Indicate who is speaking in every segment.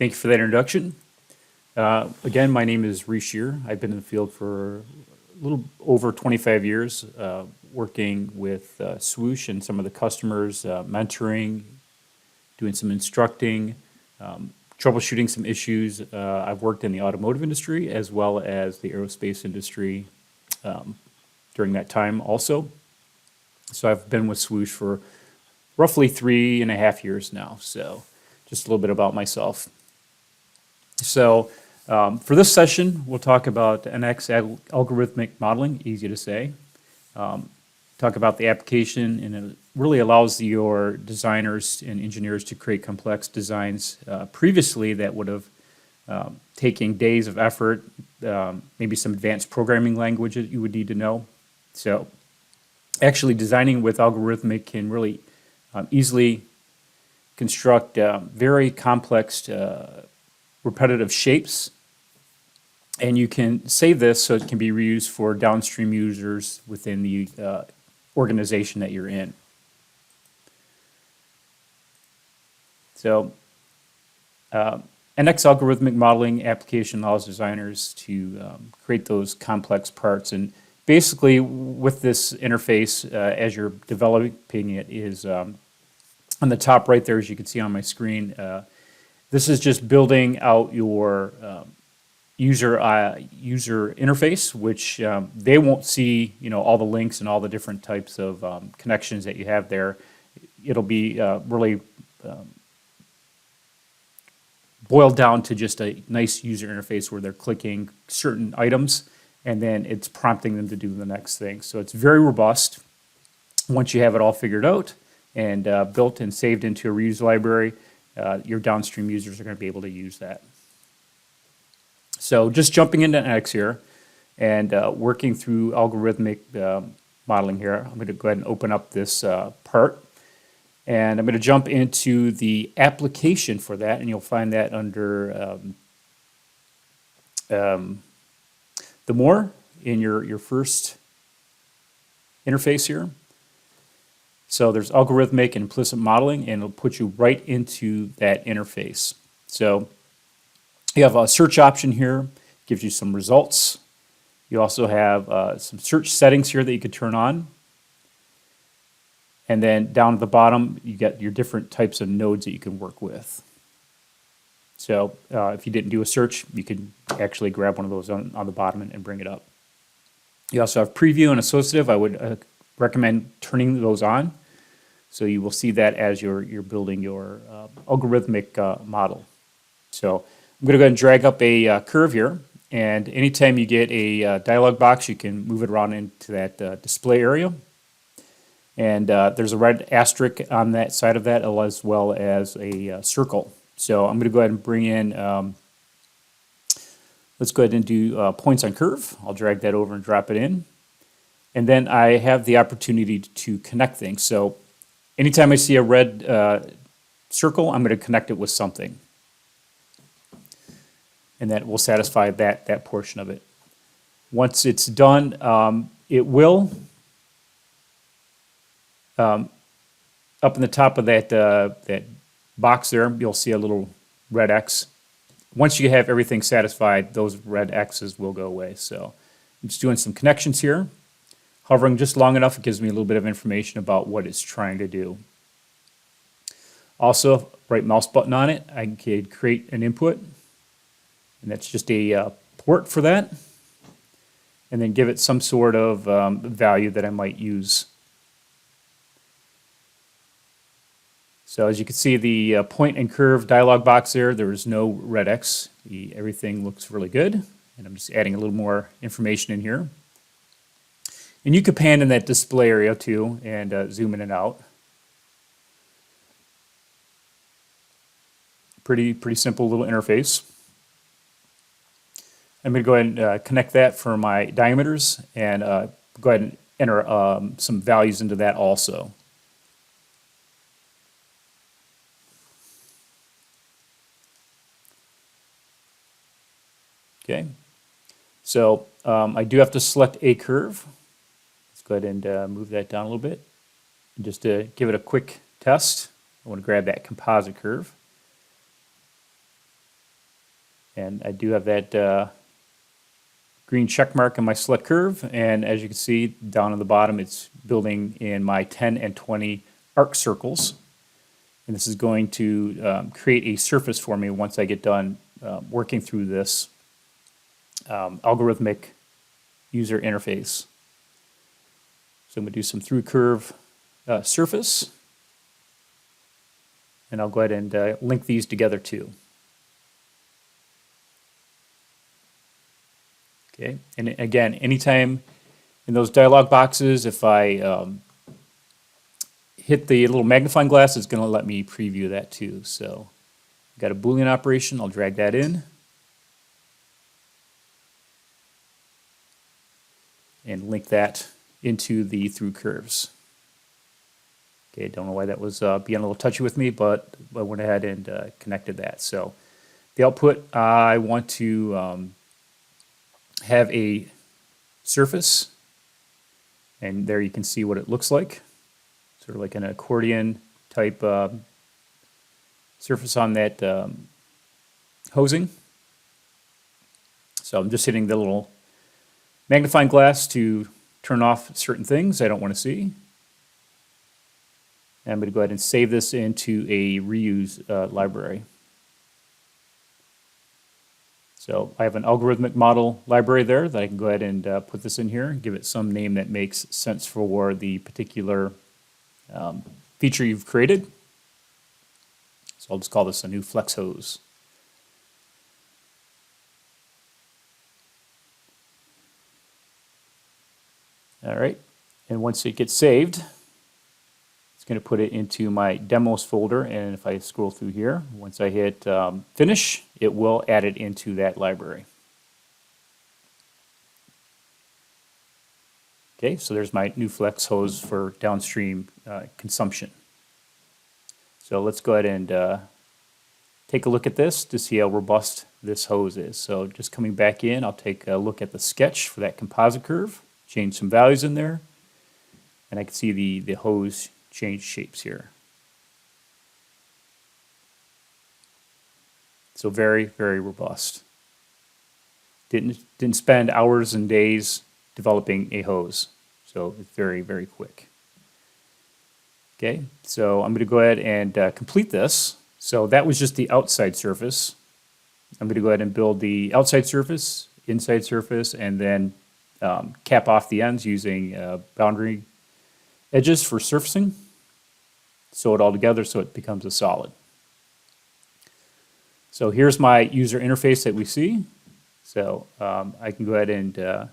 Speaker 1: Thank you for that introduction. Again, my name is Reese Shearer. I've been in the field for a little over 25 years, working with Swoosh and some of the customers, mentoring, doing some instructing, troubleshooting some issues. I've worked in the automotive industry as well as the aerospace industry during that time also. So I've been with Swoosh for roughly 3.5 years now. So just a little bit about myself. So for this session, we'll talk about NX algorithmic modeling, easy to say. Talk about the application, and it really allows your designers and engineers to create complex designs previously that would have taken days of effort, maybe some advanced programming language that you would need to know. So actually designing with algorithmic can really easily construct very complex repetitive shapes, and you can save this so it can be reused for downstream users within the organization that you're in. So NX algorithmic modeling application allows designers to create those complex parts, and basically with this interface as you're developing it is on the top right there, as you can see on my screen. This is just building out your user interface, which they won't see, all the links and all the different types of connections that you have there. It'll be really boiled down to just a nice user interface where they're clicking certain items, and then it's prompting them to do the next thing. So it's very robust. Once you have it all figured out and built and saved into a reuse library, your downstream users are going to be able to use that. So just jumping into NX here and working through algorithmic modeling here, I'm going to go ahead and open up this part. And I'm going to jump into the application for that, and you'll find that under the more in your first interface here. So there's algorithmic and implicit modeling, and it'll put you right into that interface. So you have a search option here, gives you some results. You also have some search settings here that you could turn on. And then down at the bottom, you get your different types of nodes that you can work with. So if you didn't do a search, you could actually grab one of those on the bottom and bring it up. You also have preview and associative. I would recommend turning those on, so you will see that as you're building your algorithmic model. So I'm going to go ahead and drag up a curve here, and anytime you get a dialog box, you can move it around into that display area. And there's a red asterisk on that side of that, as well as a circle. So I'm going to go ahead and bring in, let's go ahead and do points on curve. I'll drag that over and drop it in. And then I have the opportunity to connect things. So anytime I see a red circle, I'm going to connect it with something. And that will satisfy that portion of it. Once it's done, it will, up in the top of that box there, you'll see a little red X. Once you have everything satisfied, those red X's will go away. So I'm just doing some connections here. Hovering just long enough, it gives me a little bit of information about what it's trying to do. Also, right mouse button on it, I could create an input, and that's just a port for that, and then give it some sort of value that I might use. So as you can see, the point and curve dialog box there is no red X. Everything looks really good, and I'm just adding a little more information in here. And you can pan in that display area too and zoom in and out. Pretty simple little interface. I'm going to go ahead and connect that for my diameters and go ahead and enter some values into that also. Okay, so I do have to select a curve. Let's go ahead and move that down a little bit. And just to give it a quick test, I want to grab that composite curve. And I do have that green check mark in my select curve, and as you can see down on the bottom, it's building in my 10 and 20 arc circles. And this is going to create a surface for me once I get done working through this algorithmic user interface. So I'm going to do some through curve surface, and I'll go ahead and link these together too. Okay, and again, anytime in those dialog boxes, if I hit the little magnifying glass, it's going to let me preview that too. So I've got a Boolean operation, I'll drag that in and link that into the through curves. Okay, don't know why that was being a little touchy with me, but I went ahead and connected that. So the output, I want to have a surface, and there you can see what it looks like, sort of like an accordion type surface on that hosing. So I'm just hitting the little magnifying glass to turn off certain things I don't want to see. And I'm going to go ahead and save this into a reuse library. So I have an algorithmic model library there that I can go ahead and put this in here, give it some name that makes sense for the particular feature you've created. So I'll just call this a new flex hose. All right, and once it gets saved, it's going to put it into my demos folder, and if I scroll through here, once I hit finish, it will add it into that library. Okay, so there's my new flex hose for downstream consumption. So let's go ahead and take a look at this to see how robust this hose is. So just coming back in, I'll take a look at the sketch for that composite curve, change some values in there, and I can see the hose change shapes here. So very, very robust. Didn't spend hours and days developing a hose. So it's very, very quick. Okay, so I'm going to go ahead and complete this. So that was just the outside surface. I'm going to go ahead and build the outside surface, inside surface, and then cap off the ends using boundary edges for surfacing. Sew it all together so it becomes a solid. So here's my user interface that we see. So I can go ahead and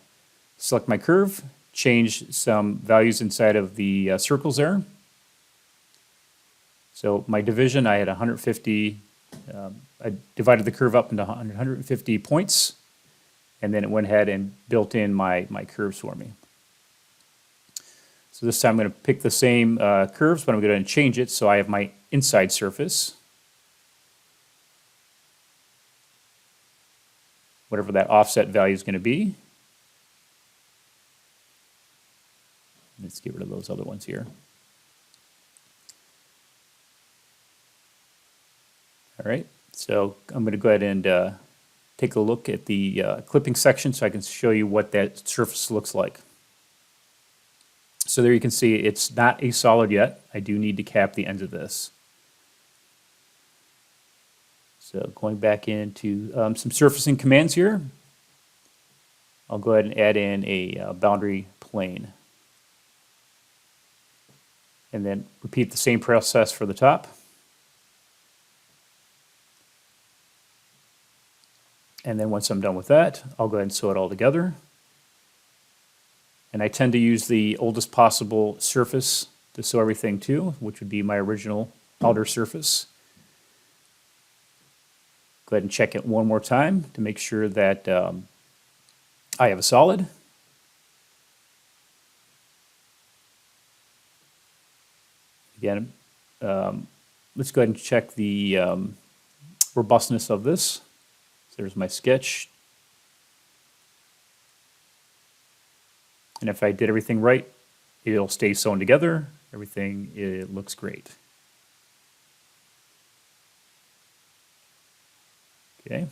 Speaker 1: select my curve, change some values inside of the circles there. So my division, I had 150, I divided the curve up into 150 points, and then it went ahead and built in my curves for me. So this time I'm going to pick the same curves, but I'm going to change it so I have my inside surface. Whatever that offset value is going to be. Let's get rid of those other ones here. All right, so I'm going to go ahead and take a look at the clipping section so I can show you what that surface looks like. So there you can see it's not a solid yet. I do need to cap the ends of this. So going back into some surfacing commands here, I'll go ahead and add in a boundary plane. And then repeat the same process for the top. And then once I'm done with that, I'll go ahead and sew it all together. And I tend to use the oldest possible surface to sew everything to, which would be my original outer surface. Go ahead and check it one more time to make sure that I have a solid. Again, let's go ahead and check the robustness of this. So there's my sketch. And if I did everything right, it'll stay sewn together. Everything, it looks great. Okay.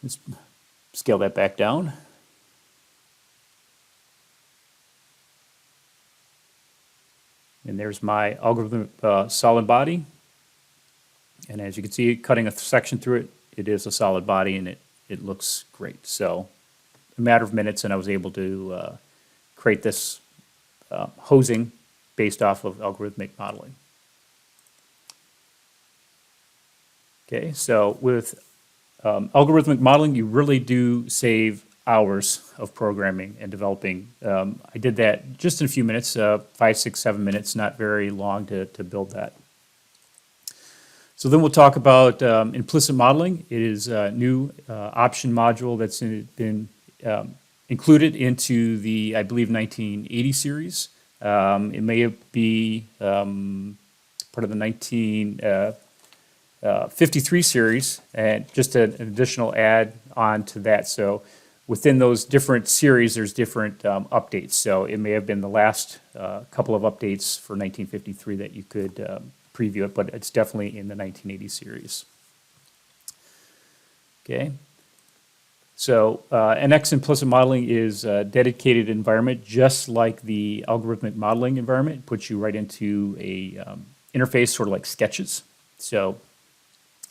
Speaker 1: Let's scale that back down. And there's my algorithmic solid body. And as you can see, cutting a section through it, it is a solid body and it looks great. So a matter of minutes and I was able to create this hosing based off of algorithmic modeling. Okay, so with algorithmic modeling, you really do save hours of programming and developing. I did that just in a few minutes, 5, 6, 7 minutes, not very long to build that. So then we'll talk about implicit modeling. It is a new option module that's been included into the, I believe, 1980 series. It may be part of the 1953 series, and just an additional add on to that. So within those different series, there's different updates. So it may have been the last couple of updates for 1953 that you could preview it, but it's definitely in the 1980 series. Okay. So NX implicit modeling is a dedicated environment, just like the algorithmic modeling environment. It puts you right into a interface, sort of like sketches. So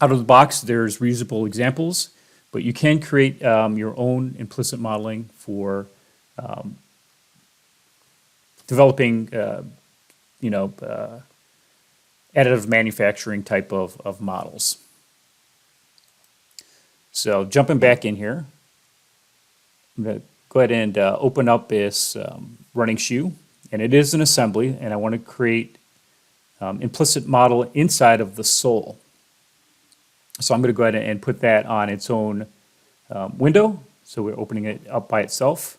Speaker 1: out of the box, there's reusable examples, but you can create your own implicit modeling for developing, additive manufacturing type of models. So jumping back in here, I'm going to go ahead and open up this running shoe, and it is an assembly, and I want to create implicit model inside of the sole. So I'm going to go ahead and put that on its own window. So we're opening it up by itself,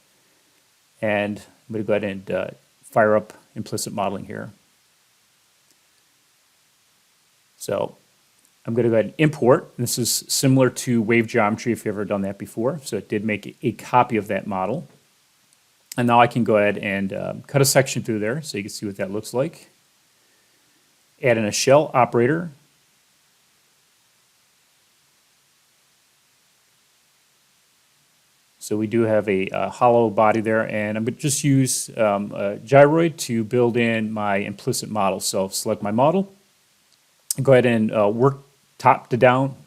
Speaker 1: and I'm going to go ahead and fire up implicit modeling here. So I'm going to go ahead and import. This is similar to wave geometry if you've ever done that before. So it did make a copy of that model. And now I can go ahead and cut a section through there so you can see what that looks like. Add in a shell operator. So we do have a hollow body there, and I'm going to just use a gyroid to build in my implicit model. So select my model. Go ahead and work top down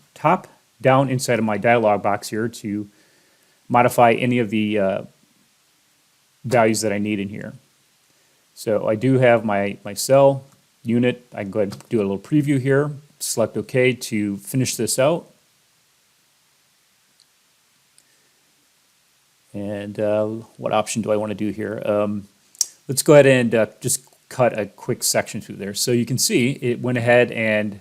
Speaker 1: inside of my dialog box here to modify any of the values that I need in here. So I do have my cell unit. I can go ahead and do a little preview here. Select OK to finish this out. And what option do I want to do here? Let's go ahead and just cut a quick section through there. So you can see it went ahead and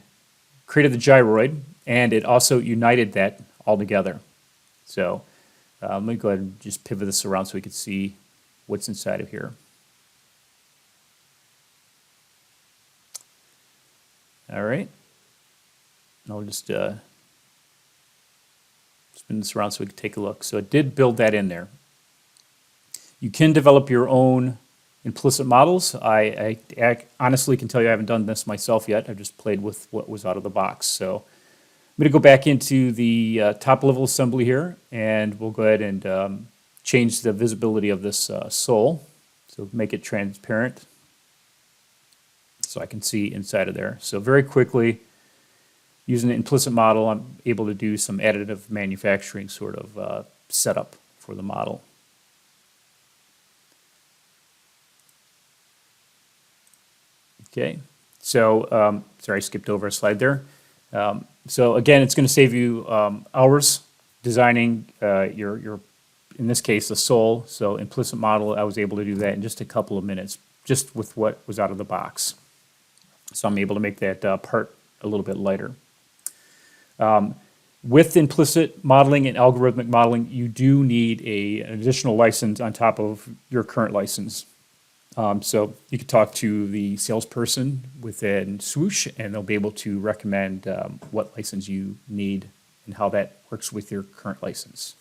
Speaker 1: created the gyroid, and it also united that all together. So let me go ahead and just pivot this around so we can see what's inside of here. All right. I'll just spin this around so we can take a look. So it did build that in there. You can develop your own implicit models. I honestly can tell you I haven't done this myself yet. I've just played with what was out of the box. So I'm going to go back into the top level assembly here, and we'll go ahead and change the visibility of this sole. So make it transparent so I can see inside of there. So very quickly, using an implicit model, I'm able to do some additive manufacturing sort of setup for the model. Okay, so sorry, I skipped over a slide there. So again, it's going to save you hours designing your, in this case, the sole. So implicit model, I was able to do that in just a couple of minutes, just with what was out of the box. So I'm able to make that part a little bit lighter. With implicit modeling and algorithmic modeling, you do need an additional license on top of your current license. So you could talk to the salesperson within Swoosh, and they'll be able to recommend what license you need and how that works with your current license.